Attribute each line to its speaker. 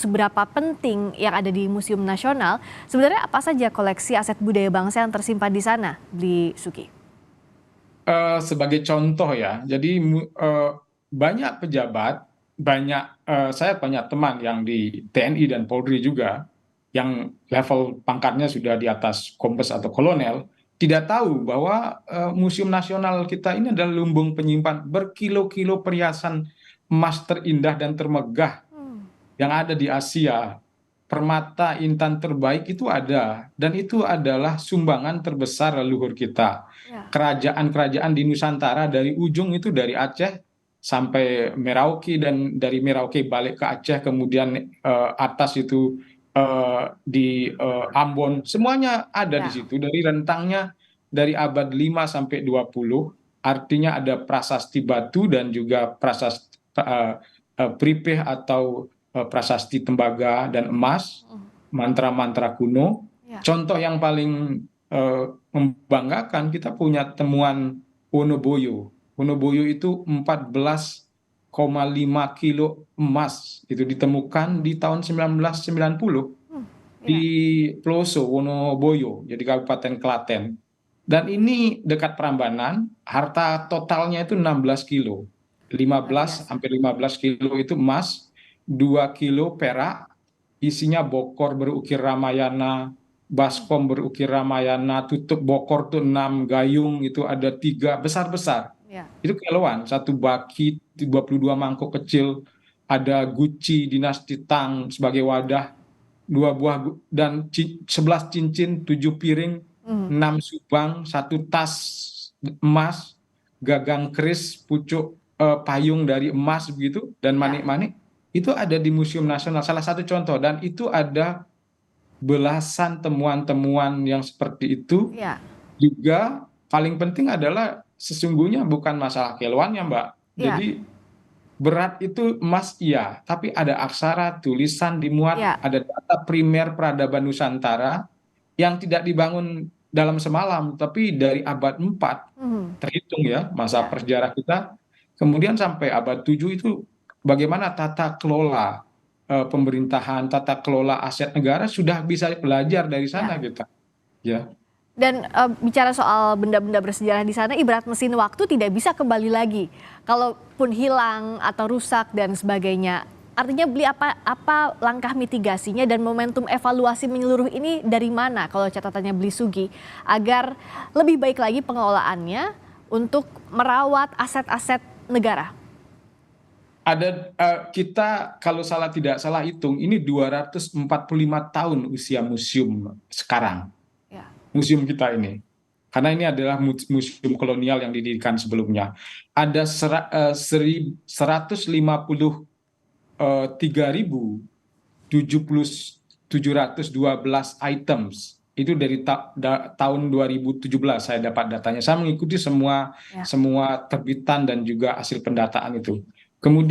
Speaker 1: seberapa penting yang ada di Museum Nasional, sebenarnya apa saja koleksi aset budaya bangsa yang tersimpan di sana, Bli Suki?
Speaker 2: Sebagai contoh ya, jadi banyak pejabat, saya banyak teman yang di TNI dan Polri juga, yang level pangkatnya sudah di atas kombes atau kolonel, tidak tahu bahwa Museum Nasional kita ini adalah lumbung penyimpan berkilo-kilo perhiasan emas terindah dan termegah yang ada di Asia. Permata intan terbaik itu ada, dan itu adalah sumbangan terbesar leluhur kita.
Speaker 1: Ya.
Speaker 2: Kerajaan-kerajaan di Nusantara dari ujung itu, dari Aceh sampai Merauke, dan dari Merauke balik ke Aceh, kemudian atas itu di Ambon, semuanya ada di
Speaker 1: Ya.
Speaker 2: situ. Dari rentangnya dari abad 5 sampai 20, artinya ada prasasti batu dan juga prasasti pripeh atau prasasti tembaga dan emas, mantra-mantra kuno.
Speaker 1: Ya.
Speaker 2: Contoh yang paling membanggakan, kita punya temuan Wonoboyo. Wonoboyo itu 14,5 kilo emas, itu ditemukan di tahun 1990 di
Speaker 1: Ya.
Speaker 2: Ploso, Wonoboyo, jadi Kabupaten Klaten. Dan ini dekat Prambanan, harta totalnya itu 16 kilo.
Speaker 1: Luar
Speaker 2: 15
Speaker 1: biasa.
Speaker 2: sampai 15 kilo itu emas, 2 kilo perak, isinya bokor berukir Ramayana, baskom berukir Ramayana, tutup bokor tuh 6 gayung, itu ada 3 besar-besar.
Speaker 1: Ya.
Speaker 2: Itu kiloan, satu baki, 22 mangkok kecil, ada Gucci dinasti Tang sebagai wadah, 2 buah dan 11 cincin, 7 piring,
Speaker 1: Hmm.
Speaker 2: 6 subang, satu tas emas, gagang keris, pucuk payung dari emas begitu, dan
Speaker 1: Ya.
Speaker 2: manik-manik. Itu ada di Museum Nasional, salah satu contoh, dan itu ada belasan temuan-temuan yang seperti itu.
Speaker 1: Ya.
Speaker 2: Juga paling penting adalah sesungguhnya bukan masalah kiloannya, Mbak.
Speaker 1: Ya.
Speaker 2: Jadi berat itu emas iya, tapi ada aksara, tulisan dimuat,
Speaker 1: Ya.
Speaker 2: ada data primer peradaban Nusantara yang tidak dibangun dalam semalam, tapi dari abad 4
Speaker 1: Hmm.
Speaker 2: terhitung ya, masa
Speaker 1: Ya.
Speaker 2: persejarah kita, kemudian sampai abad 7 itu bagaimana tata kelola pemerintahan, tata kelola aset negara, sudah bisa belajar dari
Speaker 1: Ya.
Speaker 2: sana kita. Ya.
Speaker 1: Dan bicara soal benda-benda bersejarah di sana, ibarat mesin waktu tidak bisa kembali lagi. Kalaupun hilang atau rusak dan sebagainya. Artinya beli apa langkah mitigasinya dan momentum evaluasi menyeluruh ini dari mana kalau catatannya Beli Sugi, agar lebih baik lagi pengelolaannya untuk merawat aset-aset negara.
Speaker 2: Ada kita kalau tidak salah hitung, ini 245 tahun usia museum sekarang.
Speaker 1: Ya.
Speaker 2: Museum kita ini. Karena ini adalah museum kolonial yang didirikan sebelumnya. Ada 153.712 items. Itu dari tahun 2017 saya dapat datanya. Saya mengikuti semua
Speaker 1: Ya.
Speaker 2: semua terbitan dan juga hasil pendataan itu. Kemudian